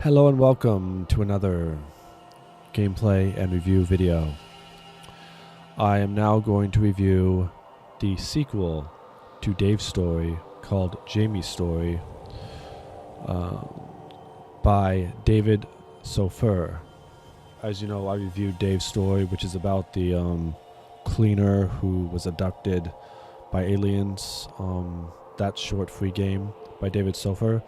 Hello and welcome to another gameplay and review video. I am now going to review the sequel to Dave's story called Jamie's Story by David Sofer. As you know, I reviewed Dave's story, which is about the cleaner who was abducted by aliens. That short free game by David Sofer.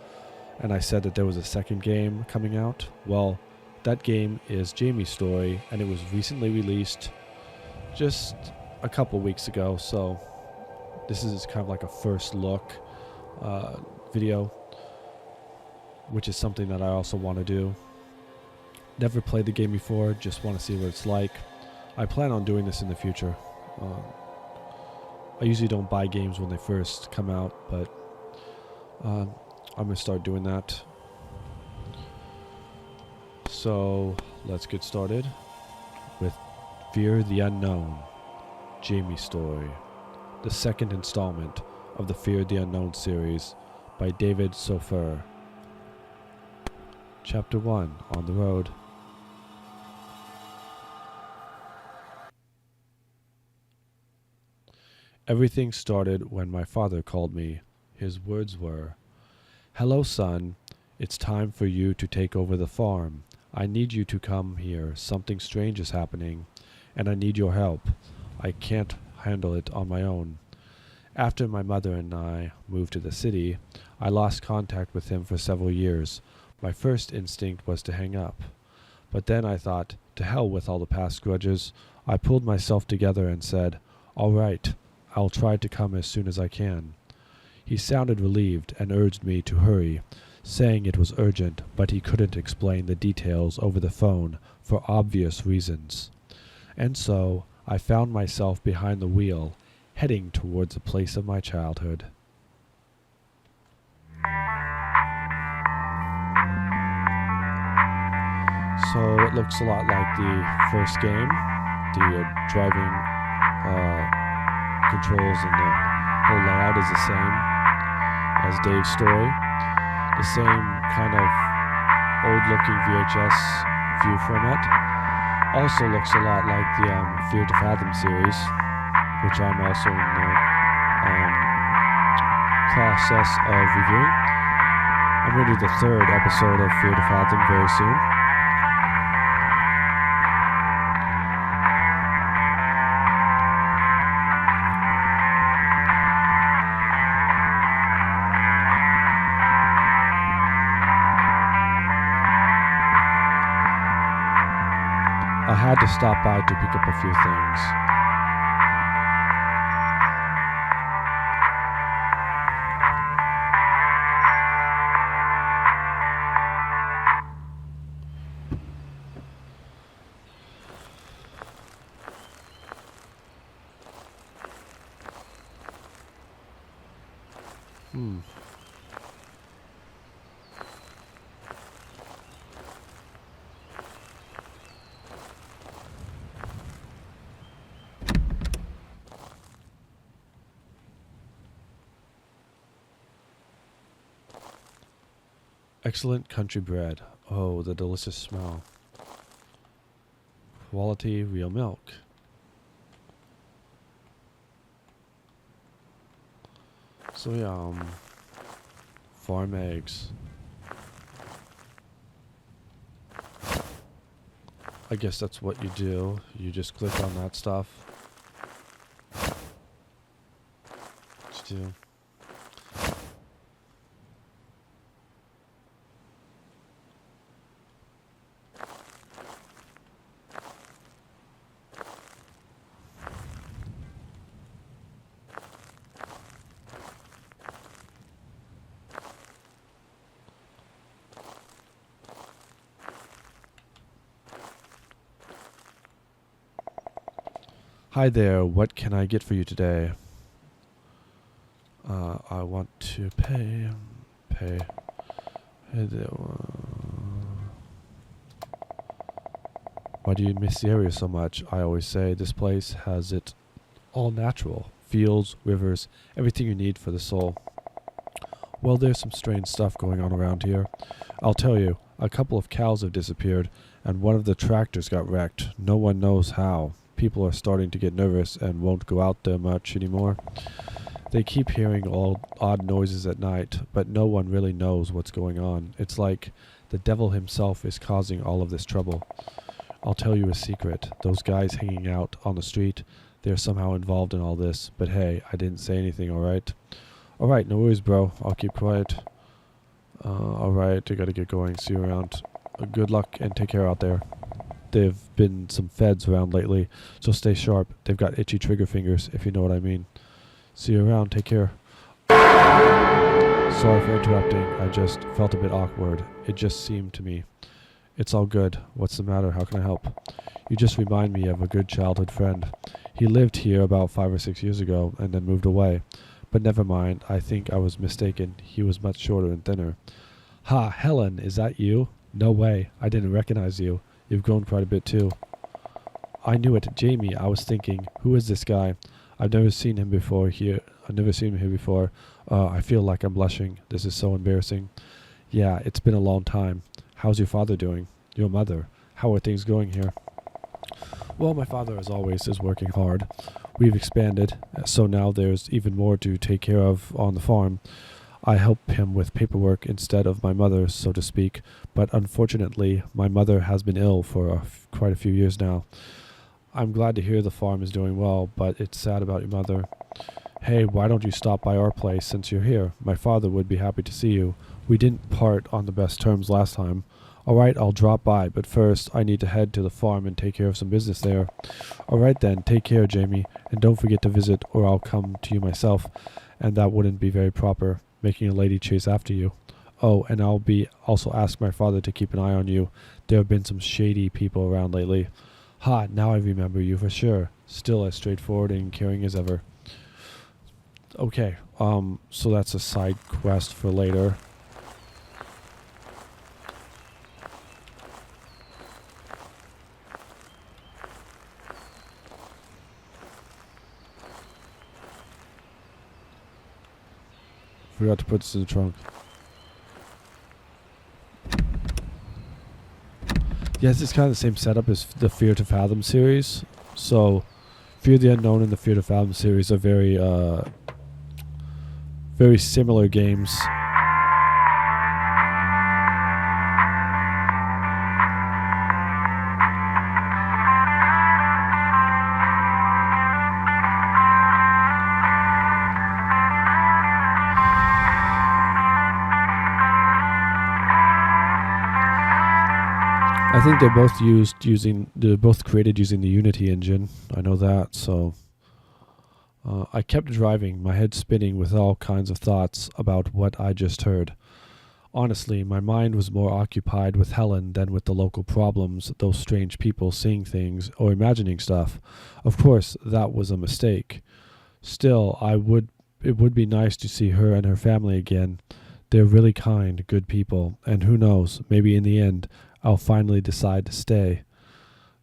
And I said that there was a second game coming out. Well, that game is Jamie's Story, and it was recently released just a couple weeks ago. So this is kind of like a first look video, which is something that I also want to do. Never played the game before, just want to see what it's like. I plan on doing this in the future. I usually don't buy games when they first come out, but I'm going to start doing that. So let's get started with Fear the Unknown, Jamie's Story, the second installment of the Fear the Unknown series by David Sofer. Chapter 1, On the Road. Everything started when my father called me. His words were, "Hello, son. It's time for you to take over the farm. I need you to come here. Something strange is happening, and I need your help. I can't handle it on my own." After my mother and I moved to the city, I lost contact with him for several years. My first instinct was to hang up. But then I thought, to hell with all the past grudges. I pulled myself together and said, "All right, I'll try to come as soon as I can." He sounded relieved and urged me to hurry, saying it was urgent, but he couldn't explain the details over the phone for obvious reasons. And so I found myself behind the wheel, heading towards the place of my childhood. So it looks a lot like the first game. The driving controls and the whole layout is the same as Dave's story. The same kind of old-looking VHS view format. Also looks a lot like the Fear to Fathom series, which I'm also in the process of reviewing. I'm going to do the third episode of Fear to Fathom very soon. I had to stop by to pick up a few things. Excellent country bread. Oh, the delicious smell. Quality real milk. So yeah, farm eggs. I guess that's what you do. You just click on that stuff. What you do. Hi there, what can I get for you today? I want to pay. Hey there. Why do you miss the area so much? I always say this place has it all natural. Fields, rivers, everything you need for the soul. Well, there's some strange stuff going on around here. I'll tell you, A couple of cows have disappeared, and one of the tractors got wrecked. No one knows how. People are starting to get nervous and won't go out there much anymore. They keep hearing all odd noises at night, but no one really knows what's going on. It's like the devil himself is causing all of this trouble. I'll tell you a secret. Those guys hanging out on the street, they're somehow involved in all this. But hey, I didn't say anything, alright? Alright, no worries, bro. I'll keep quiet. Alright, I gotta get going. See you around. Good luck and take care out there. There've been some feds around lately, so stay sharp. They've got itchy trigger fingers, if you know what I mean. See you around. Take care. Sorry for interrupting. I just felt a bit awkward. It just seemed to me. It's all good. What's the matter? How can I help? You just remind me of a good childhood friend. He lived here about 5 or 6 years ago and then moved away. But never mind. I think I was mistaken. He was much shorter and thinner. Ha, Helen, is that you? No way. I didn't recognize you. You've grown quite a bit too. I knew it. Jamie, I was thinking, who is this guy? I've never seen him before here. I've never seen him here before. I feel like I'm blushing. This is so embarrassing. Yeah, it's been a long time. How's your father doing? Your mother? How are things going here? Well, my father, as always, is working hard. We've expanded, so now there's even more to take care of on the farm. I help him with paperwork instead of my mother, so to speak, but unfortunately, my mother has been ill for quite a few years now. I'm glad to hear the farm is doing well, but it's sad about your mother. Hey, why don't you stop by our place since you're here? My father would be happy to see you. We didn't part on the best terms last time. Alright, I'll drop by, but first I need to head to the farm and take care of some business there. Alright then, take care, Jamie, and don't forget to visit or I'll come to you myself, and that wouldn't be very proper, making a lady chase after you. Oh, and I'll also ask my father to keep an eye on you. There have been some shady people around lately. Ha, now I remember you for sure. Still as straightforward and caring as ever. Okay, so that's a side quest for later. Forgot to put this in the trunk. Yes, it's kind of the same setup as the Fear to Fathom series. So, Fear the Unknown and the Fear to Fathom series are very similar games. I think they're both created using the Unity engine. I know that, so I kept driving, my head spinning with all kinds of thoughts about what I just heard. Honestly, my mind was more occupied with Helen than with the local problems, those strange people seeing things or imagining stuff. Of course, that was a mistake. Still, it would be nice to see her and her family again. They're really kind, good people, and who knows, maybe in the end, I'll finally decide to stay.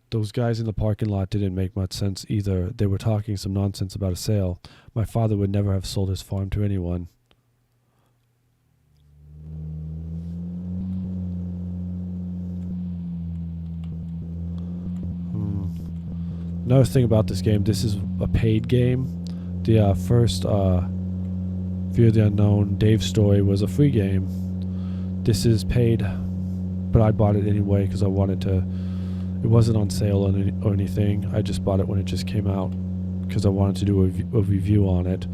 Those guys in the parking lot didn't make much sense either. They were talking some nonsense about a sale. My father would never have sold his farm to anyone. Another thing about this game, this is a paid game. The first Fear the Unknown Dave story was a free game. This is paid, but I bought it anyway because I wanted to. It wasn't on sale or anything. I just bought it when it just came out because I wanted to do a review on it.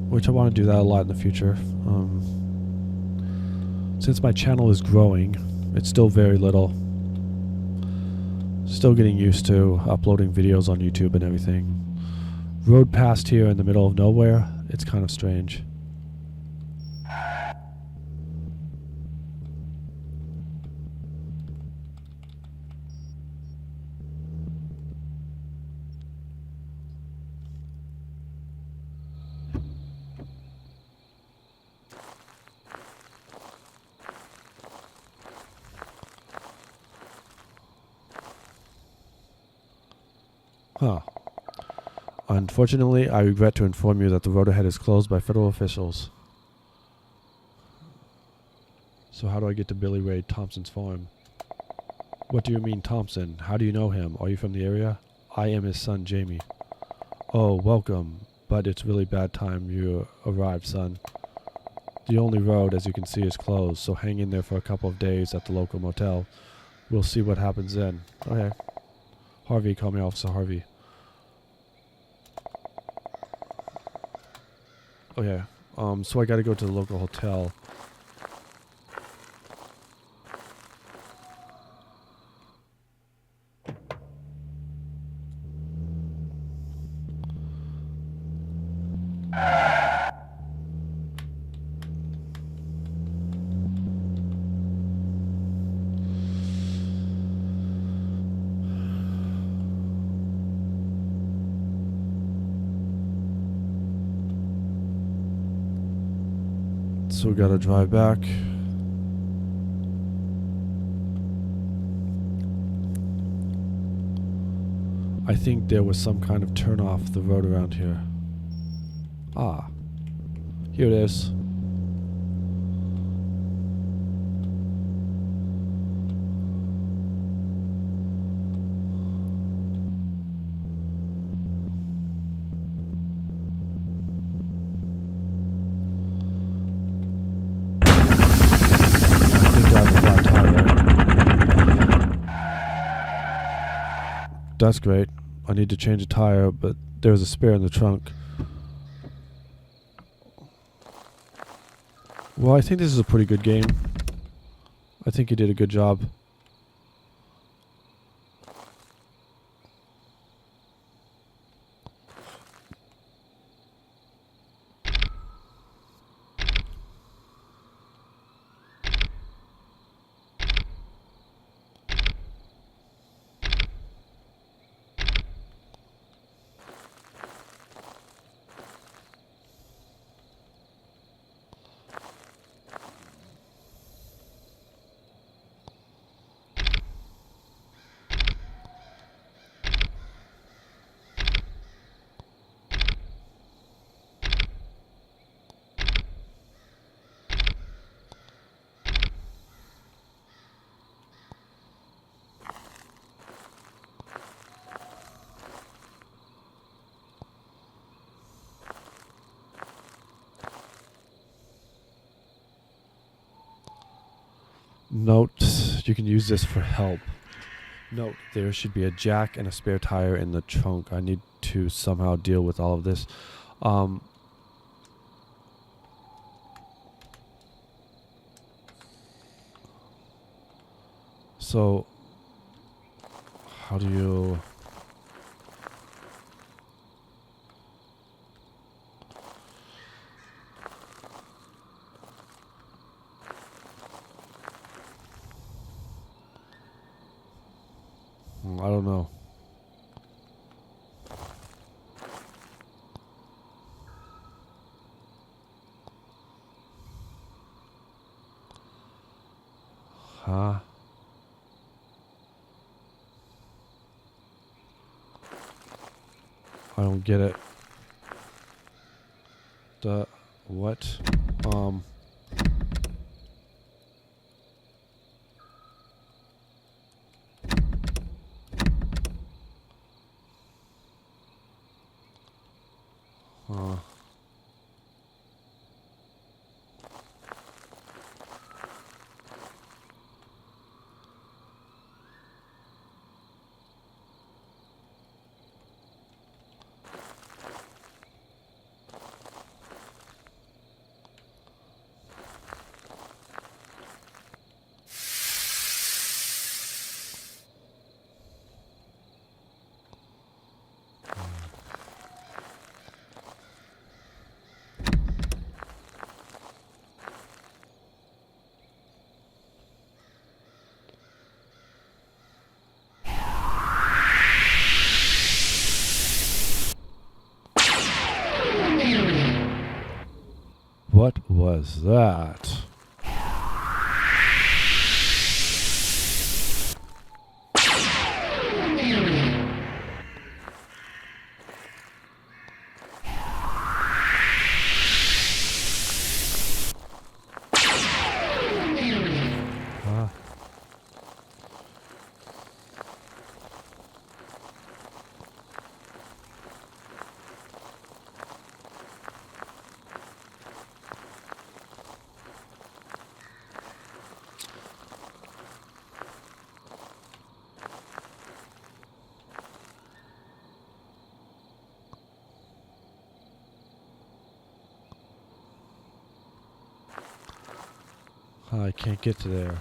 Which I want to do that a lot in the future. Since my channel is growing, it's still very little. Still getting used to uploading videos on YouTube and everything. Road past here in the middle of nowhere, it's kind of strange. Huh. Unfortunately, I regret to inform you that the road ahead is closed by federal officials. So how do I get to Billy Ray Thompson's farm? What do you mean, Thompson? How do you know him? Are you from the area? I am his son, Jamie. Oh, welcome. But it's really bad time you arrived, son. The only road, as you can see, is closed, so hang in there for a couple of days at the local motel. We'll see what happens then. Okay. Harvey, call me Officer Harvey. Okay. So I gotta go to the local hotel. So we gotta drive back. I think there was some kind of turn off the road around here. Ah, here it is. That's great. I need to change a tire, but there's a spare in the trunk. Well, I think this is a pretty good game. I think you did a good job. Note, you can use this for help. Note, there should be a jack and a spare tire in the trunk. I need to somehow deal with all of this. So, how do you... I don't know. Huh? I don't get it. The what? What was that? I can't get to there.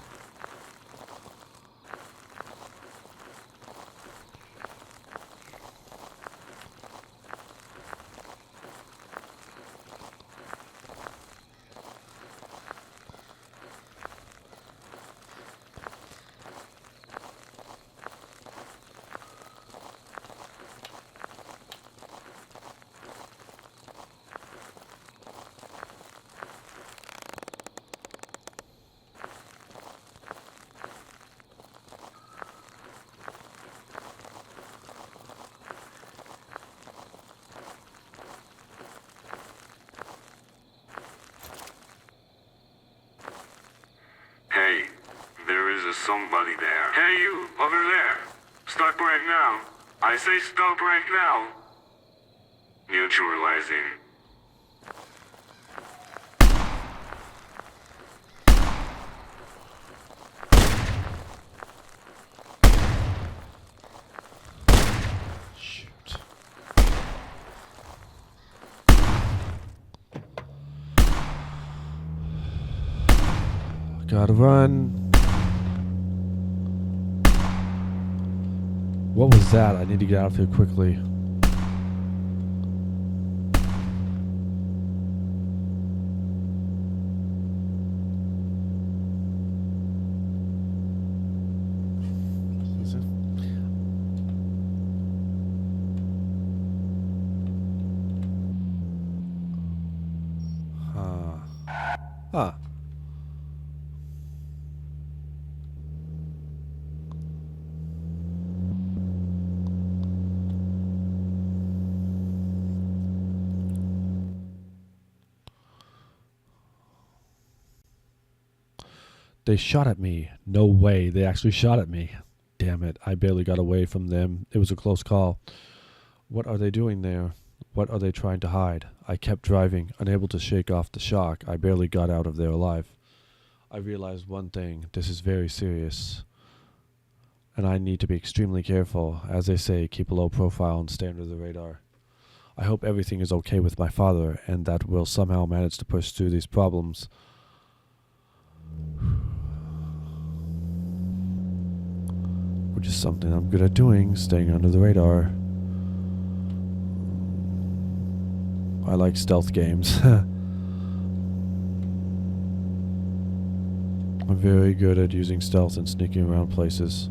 Hey, there is somebody there. Hey, you, over there. Stop right now. I say stop right now. Neutralizing. Shoot. Gotta run. What was that? I need to get out of here quickly. Huh. They shot at me. No way. They actually shot at me. Damn it. I barely got away from them. It was a close call. What are they doing there? What are they trying to hide? I kept driving, unable to shake off the shock. I barely got out of there alive. I realized one thing. This is very serious. And I need to be extremely careful. As they say, keep a low profile and stay under the radar. I hope everything is okay with my father and that we'll somehow manage to push through these problems. Which is something I'm good at doing, staying under the radar. I like stealth games. I'm very good at using stealth and sneaking around places.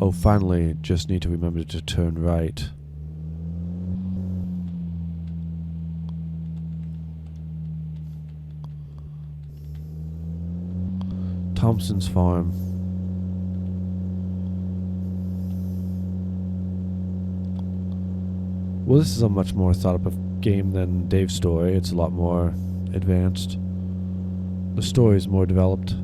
Oh, finally, just need to remember to turn right. Thompson's farm. Well, this is a much more thought up game than Dave's story. It's a lot more advanced. The story is more developed.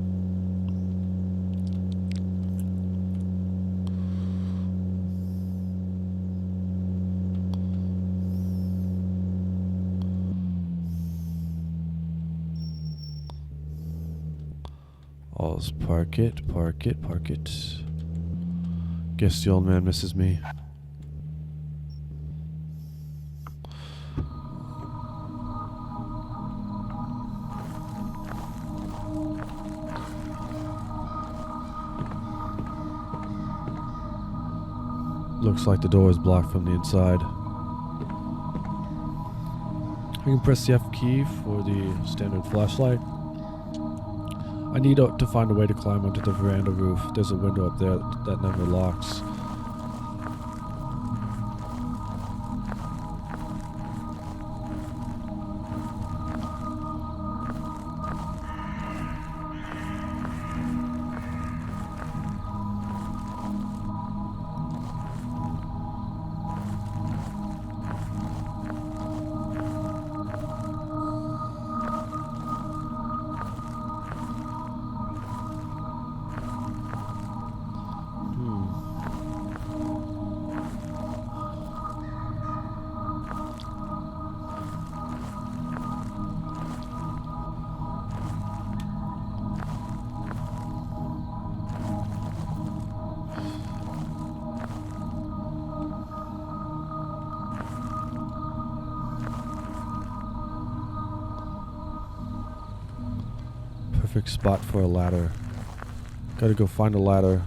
All's park it, park it, park it. Guess the old man misses me. Looks like the door is blocked from the inside. I can press the F key for the standard flashlight. I need to find a way to climb onto the veranda roof. There's a window up there that never locks. perfect spot for a ladder. Gotta go find a ladder.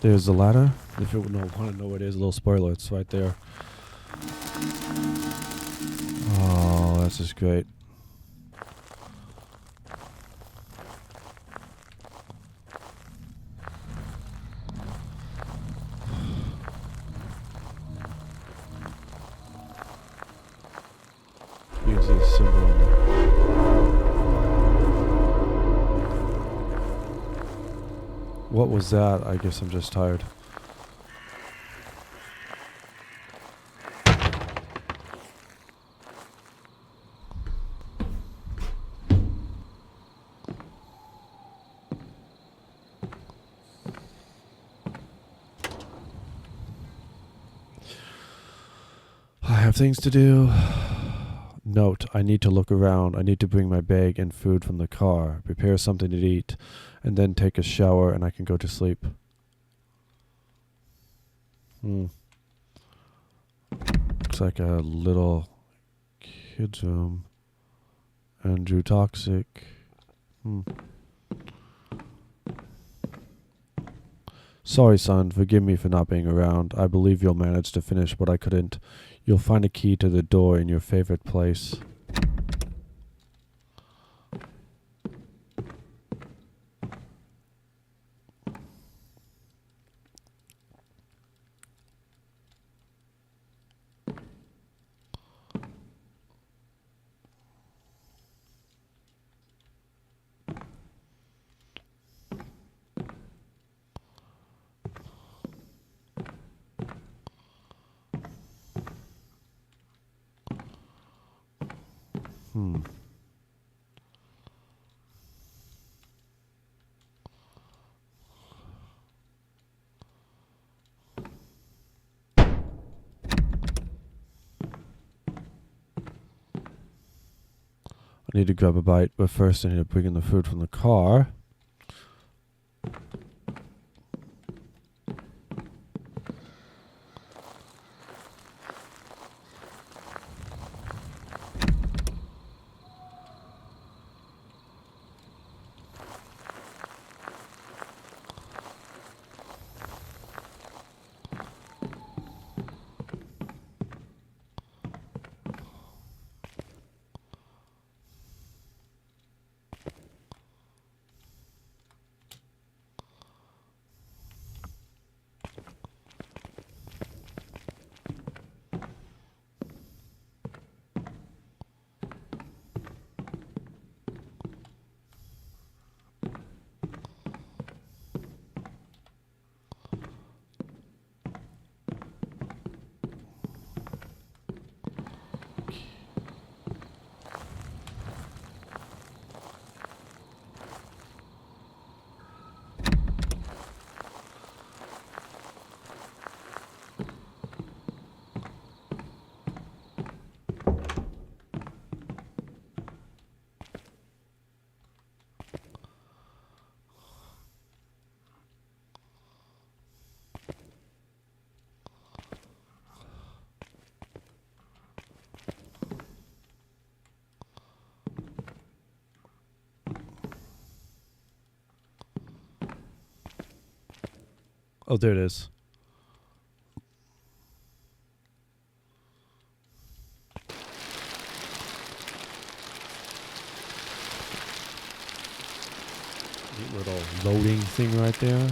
There's the ladder. If you want to know what it is, a little spoiler, it's right there. Oh, that's just great. You can see the symbol on there. What was that? I guess I'm just tired. I have things to do. Note, I need to look around. I need to bring my bag and food from the car, prepare something to eat, and then take a shower and I can go to sleep. Looks like a little kid's room. Andrew Toxic. Sorry, son. Forgive me for not being around. I believe you'll manage to finish what I couldn't. You'll find a key to the door in your favorite place. I need to grab a bite, but first I need to bring in the food from the car. Oh, there it is. Neat little loading thing right there.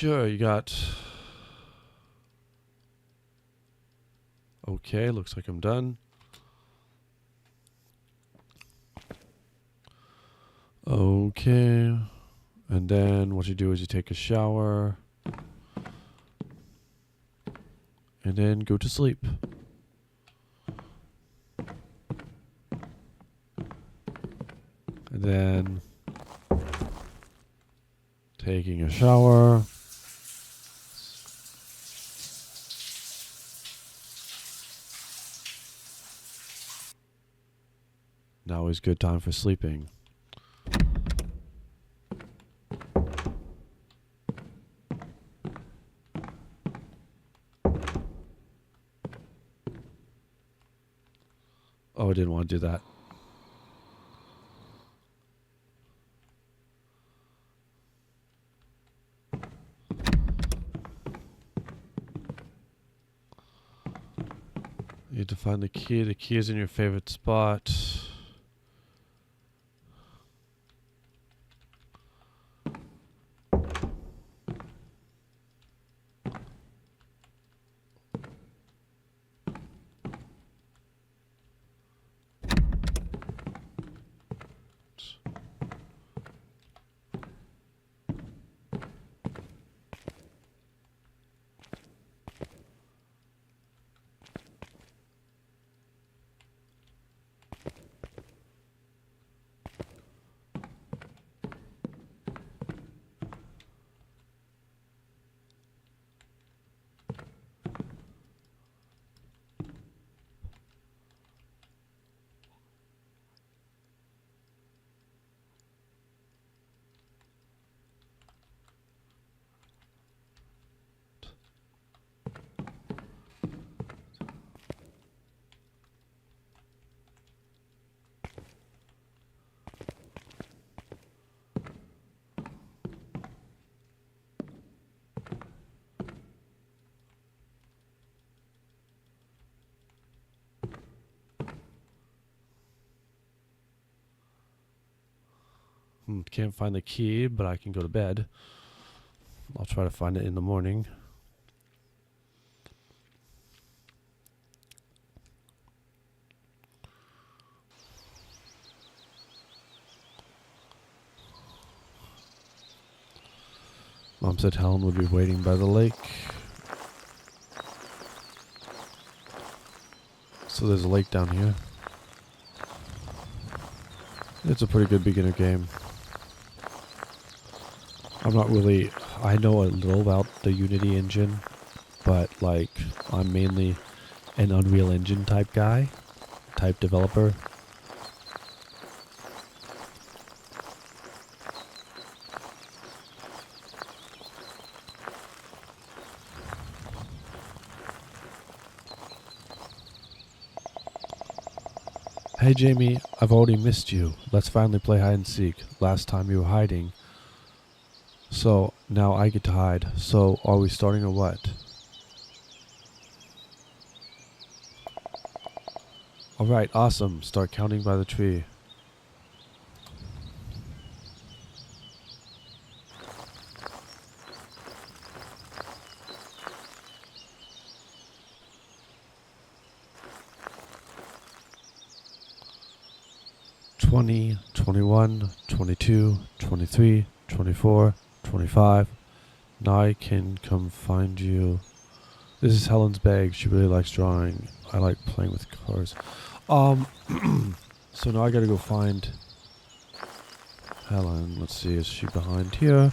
Sure, you got... Okay, looks like I'm done. Okay. And then what you do is you take a shower. And then go to sleep. And then taking a shower. Now is good time for sleeping. Oh, I didn't want to do that. You need to find the key. The key is in your favorite spot. Can't find the key, but I can go to bed. I'll try to find it in the morning. Mom said Helen would be waiting by the lake. So there's a lake down here. It's a pretty good beginner game. I'm not really... I know a little about the Unity engine, but like I'm mainly an Unreal Engine type guy, type developer. Hey Jamie, I've already missed you. Let's finally play hide and seek. Last time you were hiding. So, now I get to hide. So, are we starting or what? Alright, awesome. Start counting by the tree. $20, $21, $22, $23, $24, $25. Now I can come find you. This is Helen's bag. She really likes drawing. I like playing with cars. So now I gotta go find Helen. Let's see, is she behind here?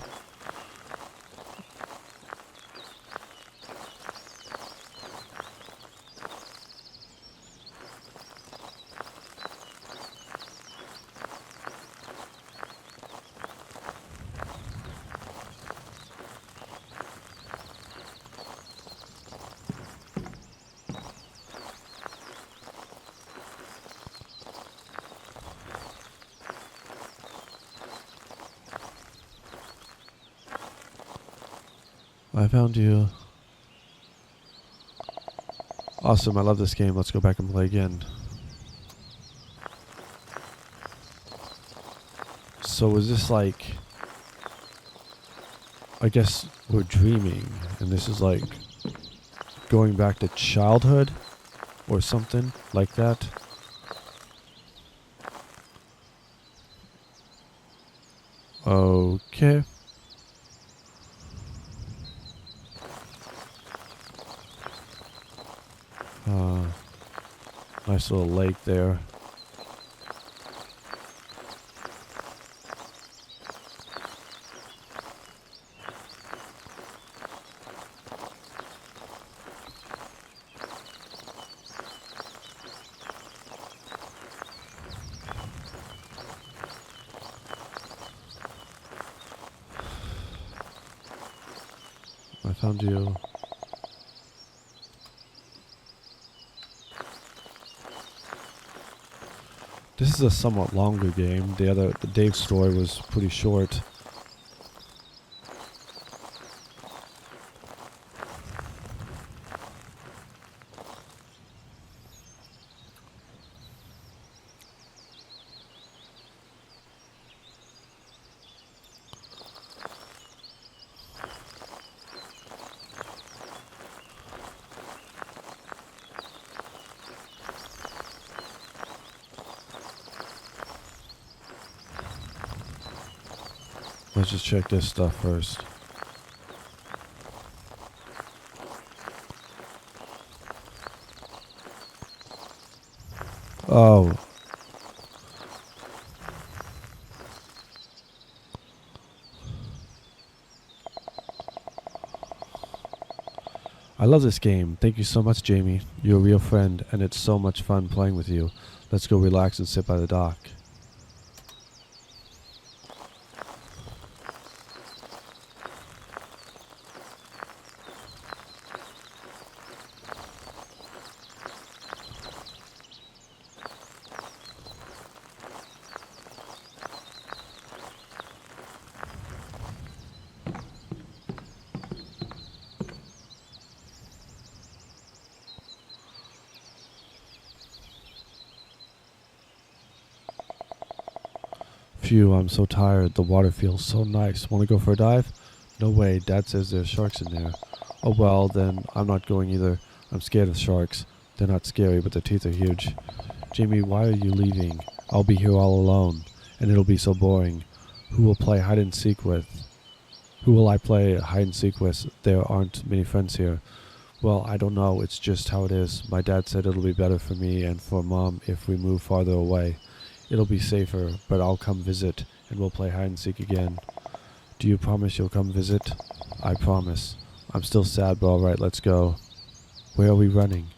I found you. Awesome, I love this game. Let's go back and play again. So is this like... I guess we're dreaming, and this is like going back to childhood or something like that. Okay. Nice little lake there. I found you. This is a somewhat longer game. The Dave story was pretty short. Let's just check this stuff first. Oh. I love this game. Thank you so much, Jamie. You're a real friend, and it's so much fun playing with you. Let's go relax and sit by the dock. Phew, I'm so tired. The water feels so nice. Want to go for a dive? No way. Dad says there's sharks in there. Oh well, then I'm not going either. I'm scared of sharks. They're not scary, but their teeth are huge. Jamie, why are you leaving? I'll be here all alone, and it'll be so boring. Who will play hide and seek with? Who will I play hide and seek with? There aren't many friends here. Well, I don't know. It's just how it is. My dad said it'll be better for me and for Mom if we move farther away. It'll be safer, but I'll come visit, and we'll play hide and seek again. Do you promise you'll come visit? I promise. I'm still sad, but alright, let's go. Where are we running?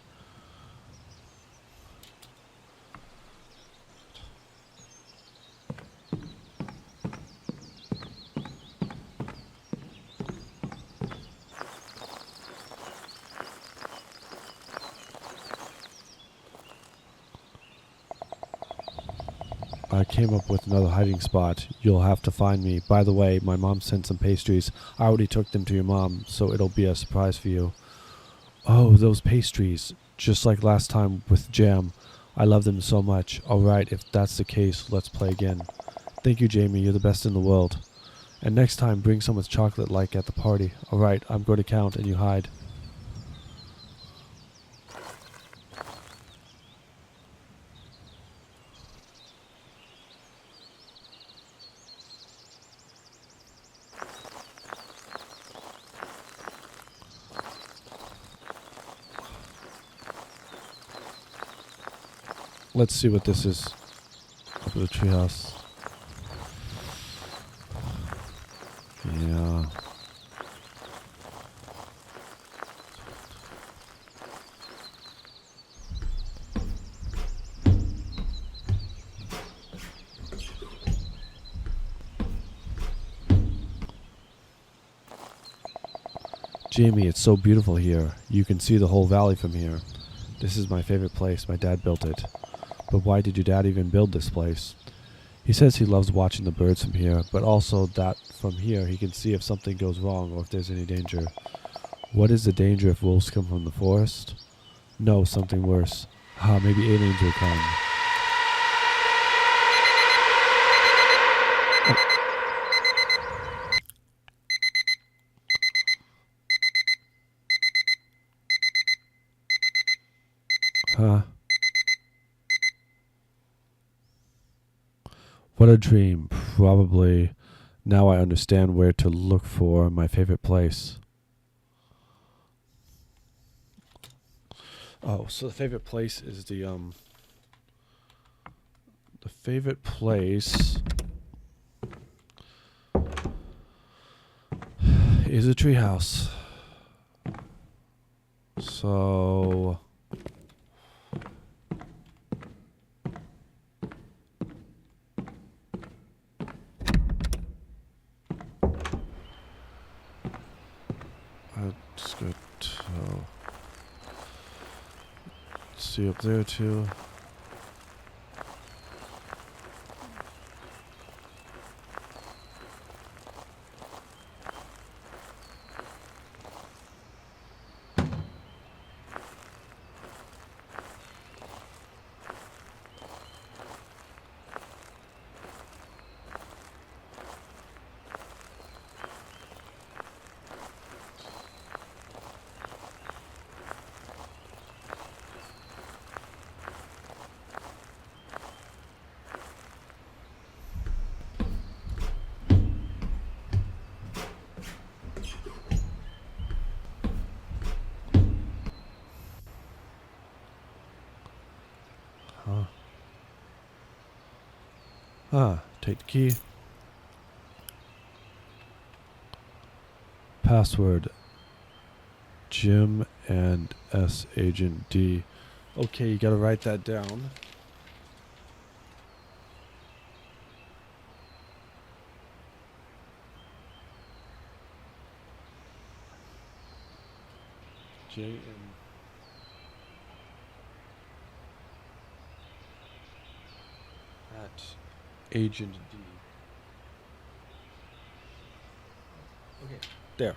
I came up with another hiding spot. You'll have to find me. By the way, my mom sent some pastries. I already took them to your mom, so it'll be a surprise for you. Oh, those pastries. Just like last time with jam. I love them so much. Alright, if that's the case, let's play again. Thank you, Jamie. You're the best in the world. And next time, bring some with chocolate like at the party. Alright, I'm going to count and you hide. Let's see what this is. Up at the treehouse. Yeah. Jamie, it's so beautiful here. You can see the whole valley from here. This is my favorite place. My dad built it. But why did your dad even build this place? He says he loves watching the birds from here, but also that from here he can see if something goes wrong or if there's any danger. What is the danger if wolves come from the forest? No, something worse. Maybe aliens will come. What a dream. Probably now I understand where to look for my favorite place. Oh, so the favorite place is the favorite place is a treehouse. So that's good. So see up there too. Take the key. Password Jim and S Agent D. Okay, you gotta write that down. J and at Agent D. Okay, there.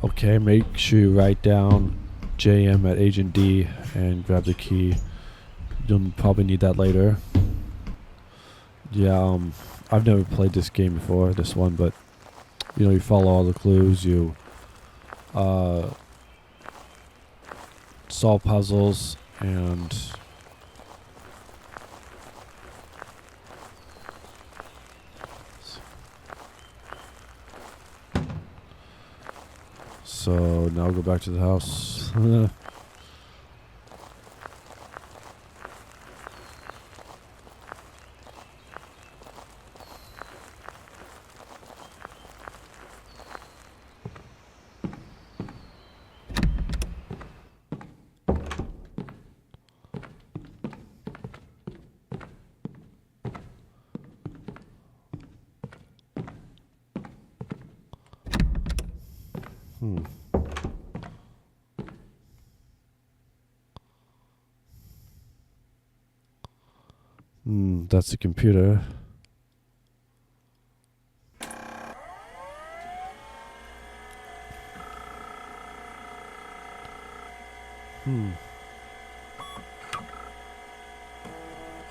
Okay, make sure you write down JM at Agent D and grab the key. You'll probably need that later. Yeah, I've never played this game before, this one, but you follow all the clues, you solve puzzles, and so now I'll go back to the house. That's the computer.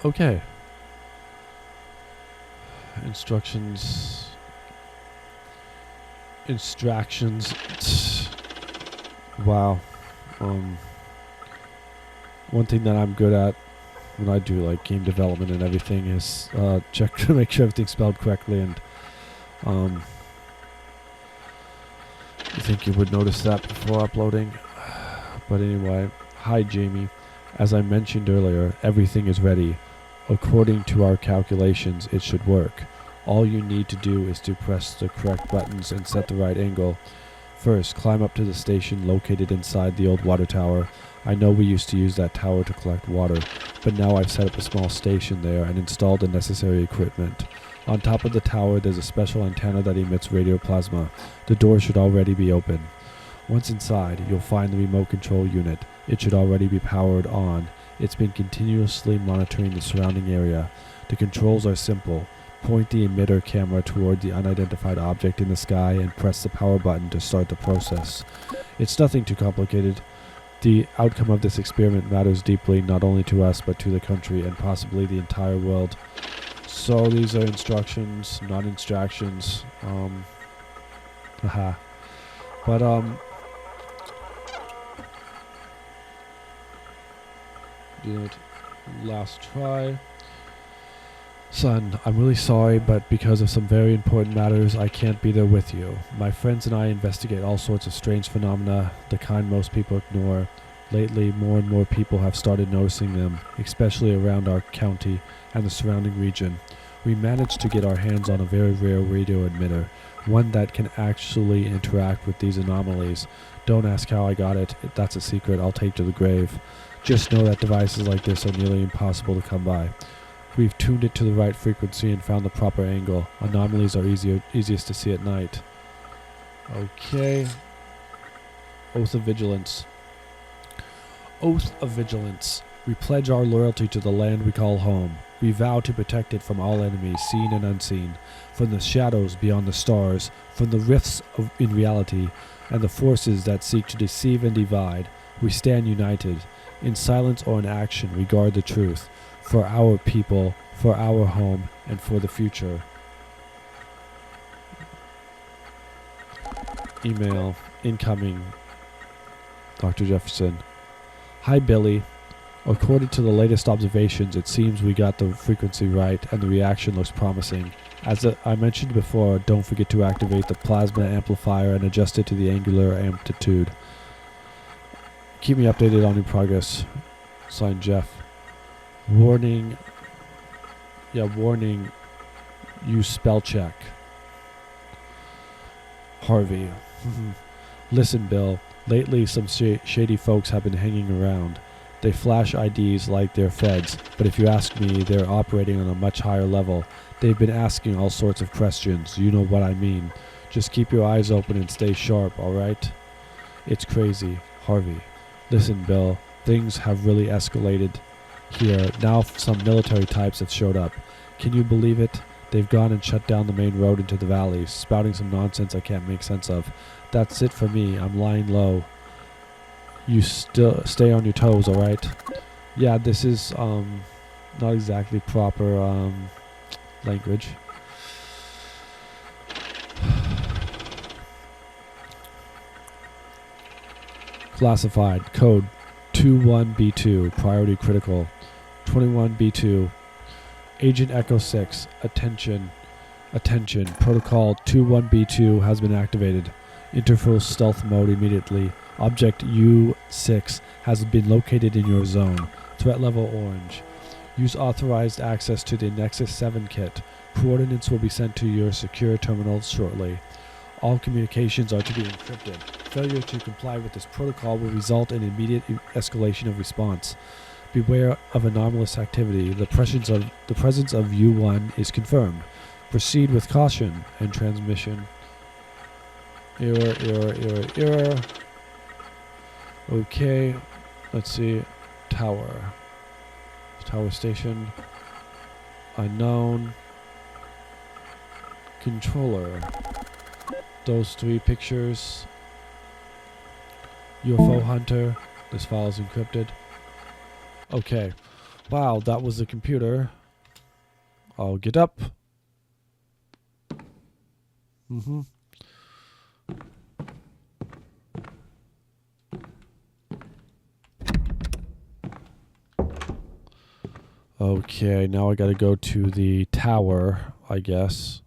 Okay. Instructions. Wow. One thing that I'm good at when I do like game development and everything is check to make sure everything's spelled correctly, and I think you would notice that before uploading. But anyway, hi Jamie. As I mentioned earlier, everything is ready. According to our calculations, it should work. All you need to do is to press the correct buttons and set the right angle. First, climb up to the station located inside the old water tower. I know we used to use that tower to collect water, but now I've set up a small station there and installed the necessary equipment. On top of the tower, there's a special antenna that emits radio plasma. The door should already be open. Once inside, you'll find the remote control unit. It should already be powered on. It's been continuously monitoring the surrounding area. The controls are simple. Point the emitter camera toward the unidentified object in the sky and press the power button to start the process. It's nothing too complicated. The outcome of this experiment matters deeply, not only to us, but to the country and possibly the entire world. So these are instructions, not instructions. But unit. Last try. Son, I'm really sorry, but because of some very important matters, I can't be there with you. My friends and I investigate all sorts of strange phenomena, the kind most people ignore. Lately, more and more people have started noticing them, especially around our county and the surrounding region. We managed to get our hands on a very rare radio emitter, one that can actually interact with these anomalies. Don't ask how I got it. That's a secret I'll take to the grave. Just know that devices like this are nearly impossible to come by. We've tuned it to the right frequency and found the proper angle. Anomalies are easiest to see at night. Okay. Oath of Vigilance. Oath of Vigilance. We pledge our loyalty to the land we call home. We vow to protect it from all enemies, seen and unseen, from the shadows beyond the stars, from the rifts in reality, and the forces that seek to deceive and divide. We stand united. In silence or in action, we guard the truth. For our people, for our home, and for the future. Email. Incoming. Dr. Jefferson. Hi, Billy. According to the latest observations, it seems we got the frequency right, and the reaction looks promising. As I mentioned before, don't forget to activate the plasma amplifier and adjust it to the angular amplitude. Keep me updated on your progress. Signed, Jeff. Warning. Warning. Use spell check. Harvey. Listen, Bill. Lately, some shady folks have been hanging around. They flash IDs like they're feds, but if you ask me, they're operating on a much higher level. They've been asking all sorts of questions. You know what I mean. Just keep your eyes open and stay sharp, alright? It's crazy. Harvey. Listen, Bill. Things have really escalated here. Now some military types have showed up. Can you believe it? They've gone and shut down the main road into the valleys, spouting some nonsense I can't make sense of. That's it for me. I'm lying low. You still stay on your toes, alright? Yeah, this is not exactly proper language. Classified. Code 21B2. Priority critical. 21B2. Agent Echo 6. Attention. Attention. Protocol 21B2 has been activated. Interface stealth mode immediately. Object U6 has been located in your zone. Threat level orange. Use authorized access to the Nexus 7 kit. Coordinates will be sent to your secure terminals shortly. All communications are to be encrypted. Failure to comply with this protocol will result in immediate escalation of response. Beware of anomalous activity. The presence of U1 is confirmed. Proceed with caution and transmission. Error. Okay, let's see. Tower station. Unknown. Controller. Those three pictures. UFO hunter. This file is encrypted. Okay. Wow, that was the computer. I'll get up. Okay, now I gotta go to the tower, I guess.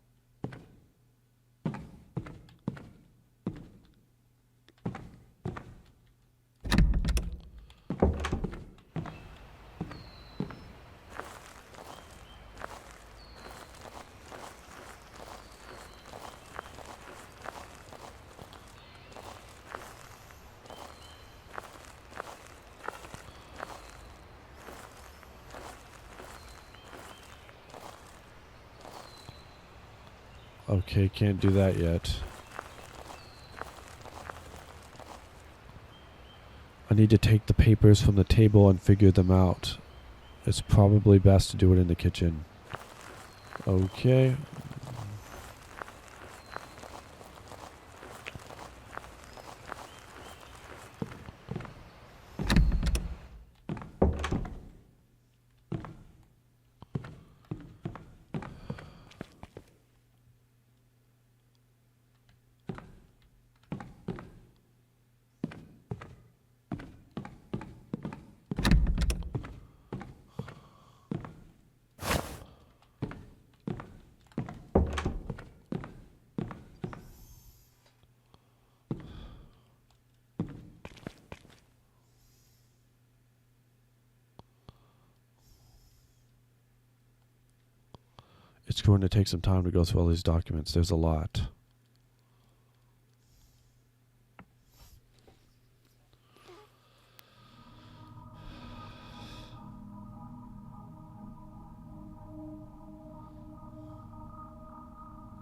Okay, can't do that yet. I need to take the papers from the table and figure them out. It's probably best to do it in the kitchen. Okay. It's going to take some time to go through all these documents. There's a lot.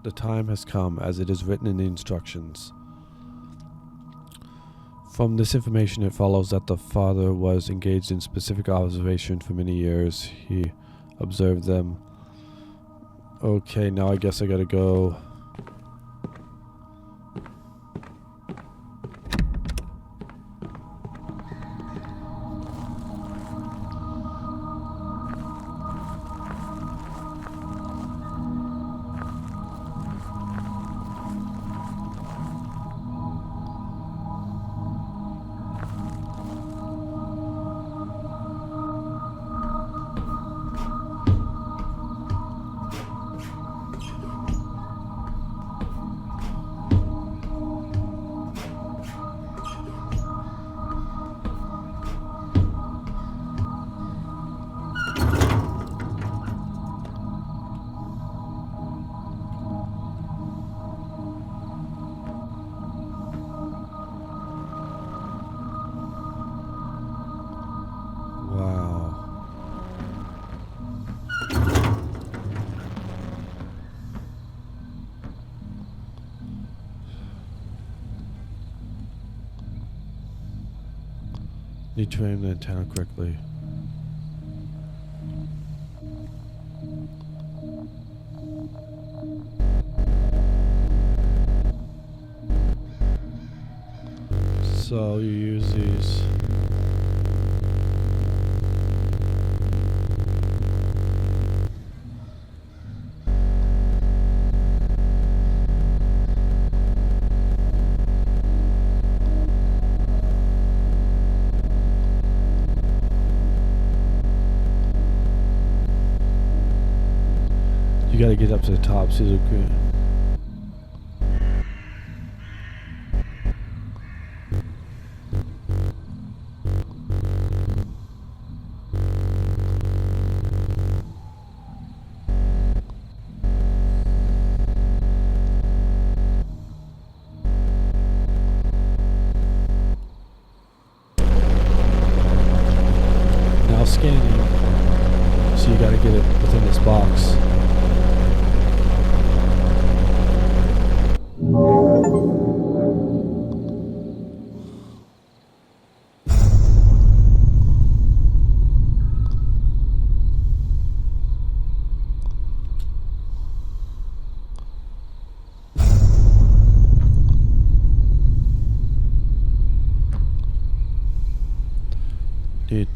The time has come as it is written in the instructions. From this information, it follows that the father was engaged in specific observation for many years. He observed them. Okay, now I guess I gotta go. Wow. Need to aim the antenna correctly. So you use these. You gotta get up to the top, see the green. Now scanning. So you gotta get it within this box. Need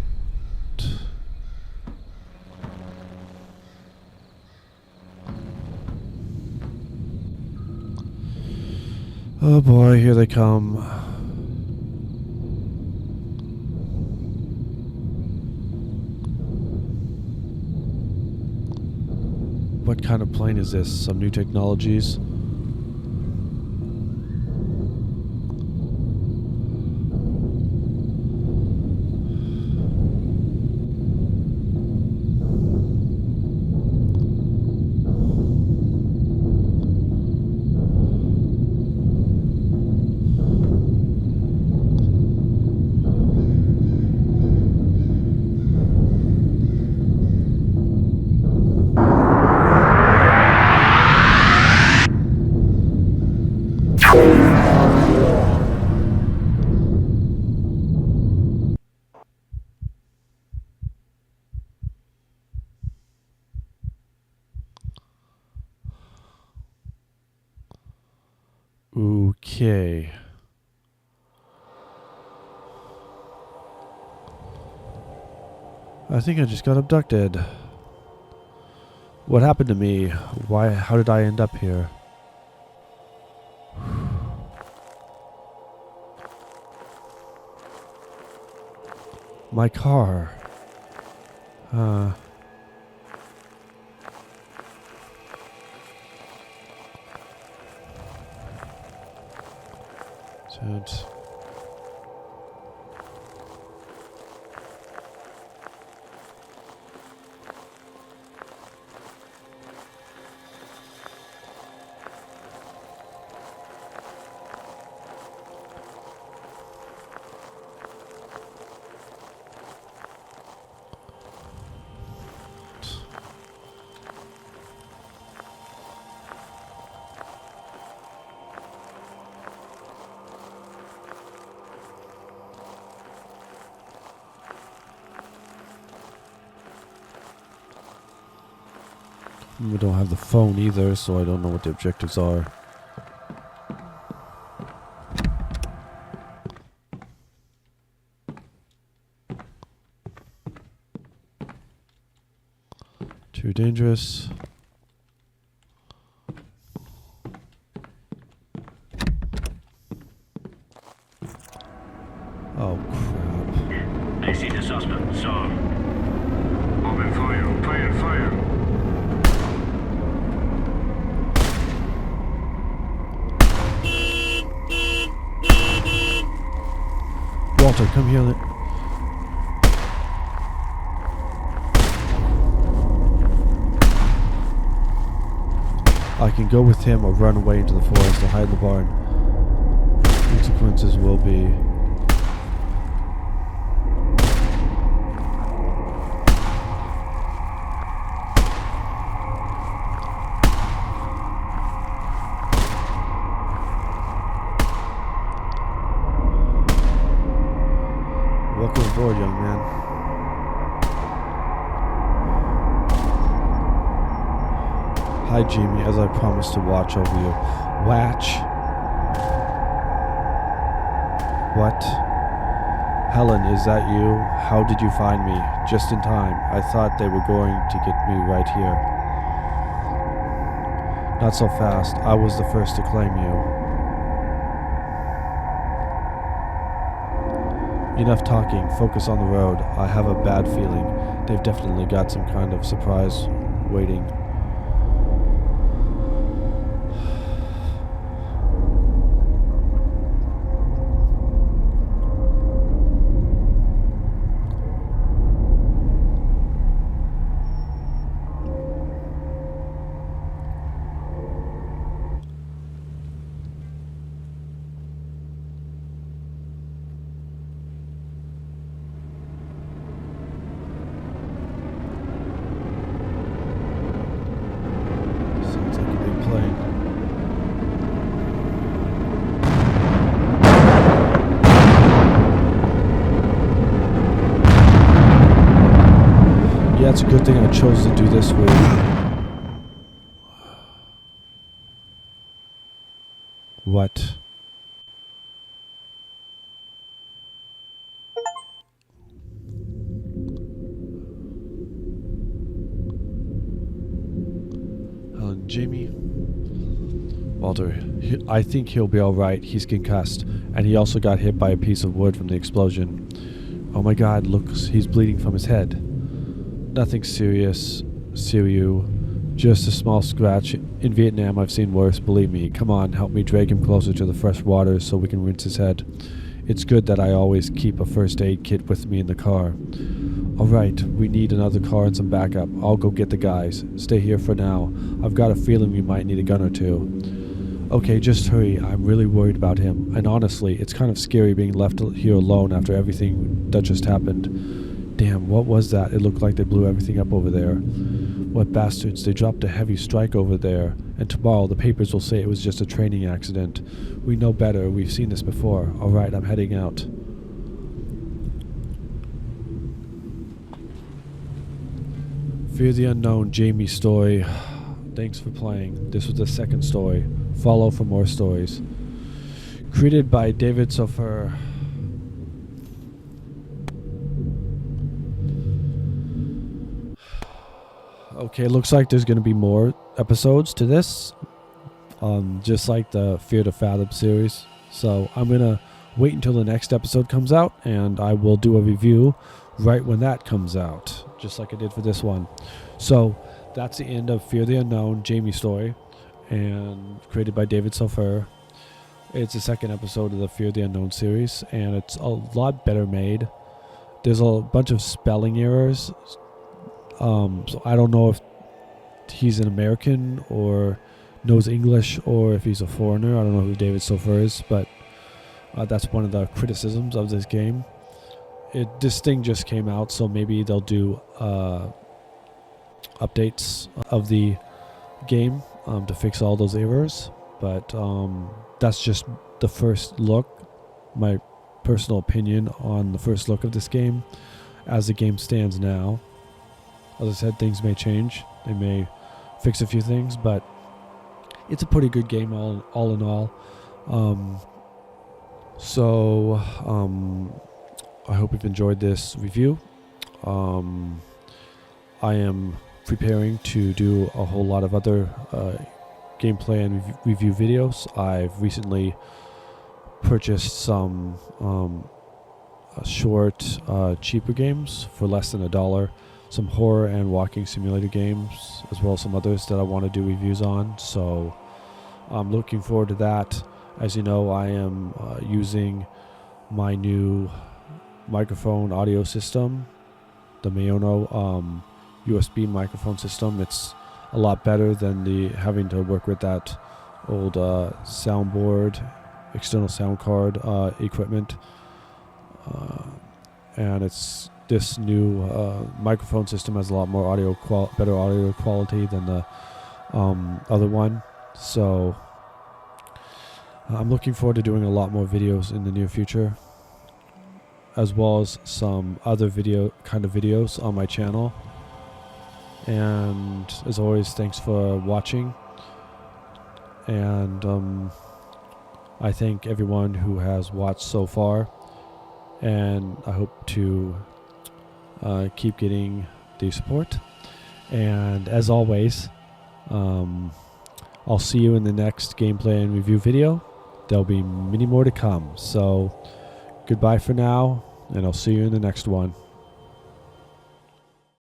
Oh boy, here they come. What kind of plane is this? Some new technologies? Okay. I think I just got abducted. What happened to me? How did I end up here? My car. Dude. We don't have the phone either, so I don't know what the objectives are. Too dangerous. Oh, crap. I see the suspect, so... Open fire, fire, fire. Walter, come here. I can go with him or run away into the forest or hide in the barn. Consequences will be... Welcome aboard, young man. Hi, Jamie, as I promised to watch over you. Watch? What? Helen, is that you? How did you find me? Just in time. I thought they were going to get me right here. Not so fast. I was the first to claim you. Enough talking. Focus on the road. I have a bad feeling. They've definitely got some kind of surprise waiting. Sounds like a big plane. Yeah, it's a good thing I chose to do this route. What? Helen, Jamie. Walter, I think he'll be alright. He's concussed. And he also got hit by a piece of wood from the explosion. Oh my god, look, he's bleeding from his head. Nothing serious, Siriu. Just a small scratch. In Vietnam, I've seen worse, believe me. Come on, help me drag him closer to the fresh water so we can rinse his head. It's good that I always keep a first aid kit with me in the car. Alright, we need another car and some backup. I'll go get the guys. Stay here for now. I've got a feeling we might need a gun or two. Okay, just hurry. I'm really worried about him. And honestly, it's kind of scary being left here alone after everything that just happened. Damn, what was that? It looked like they blew everything up over there. What bastards, they dropped a heavy strike over there, and tomorrow the papers will say it was just a training accident. We know better, we've seen this before. Alright, I'm heading out. Fear the Unknown, Jamie story. Thanks for playing. This was the second story. Follow for more stories. Created by David Sofer. Okay, looks like there's going to be more episodes to this, just like the Fear to Fathom series. So I'm going to wait until the next episode comes out, and I will do a review right when that comes out, just like I did for this one. So that's the end of Fear the Unknown, Jamie story, and created by David Sofer. It's the second episode of the Fear the Unknown series, and it's a lot better made. There's a bunch of spelling errors. So I don't know if he's an American or knows English or if he's a foreigner. I don't know who David Sofer is, but that's one of the criticisms of this game. This thing just came out, so maybe they'll do updates of the game to fix all those errors. But that's just the first look, my personal opinion on the first look of this game as the game stands now. As I said, things may change. They may fix a few things, but it's a pretty good game all in all. I hope you've enjoyed this review. I am preparing to do a whole lot of other gameplay and review videos. I've recently purchased some short, cheaper games for less than $1. Some horror and walking simulator games, as well as some others that I want to do reviews on. So I'm looking forward to that. As you know, I am using my new microphone audio system, the Mayono USB microphone system. It's a lot better than having to work with that old soundboard, external sound card equipment. And this new microphone system has a lot more better audio quality than the other one. So I'm looking forward to doing a lot more videos in the near future, as well as some other videos on my channel. And as always, thanks for watching. And I thank everyone who has watched so far, and I hope to keep getting the support. And as always, I'll see you in the next gameplay and review video. There'll be many more to come. So goodbye for now, and I'll see you in the next one.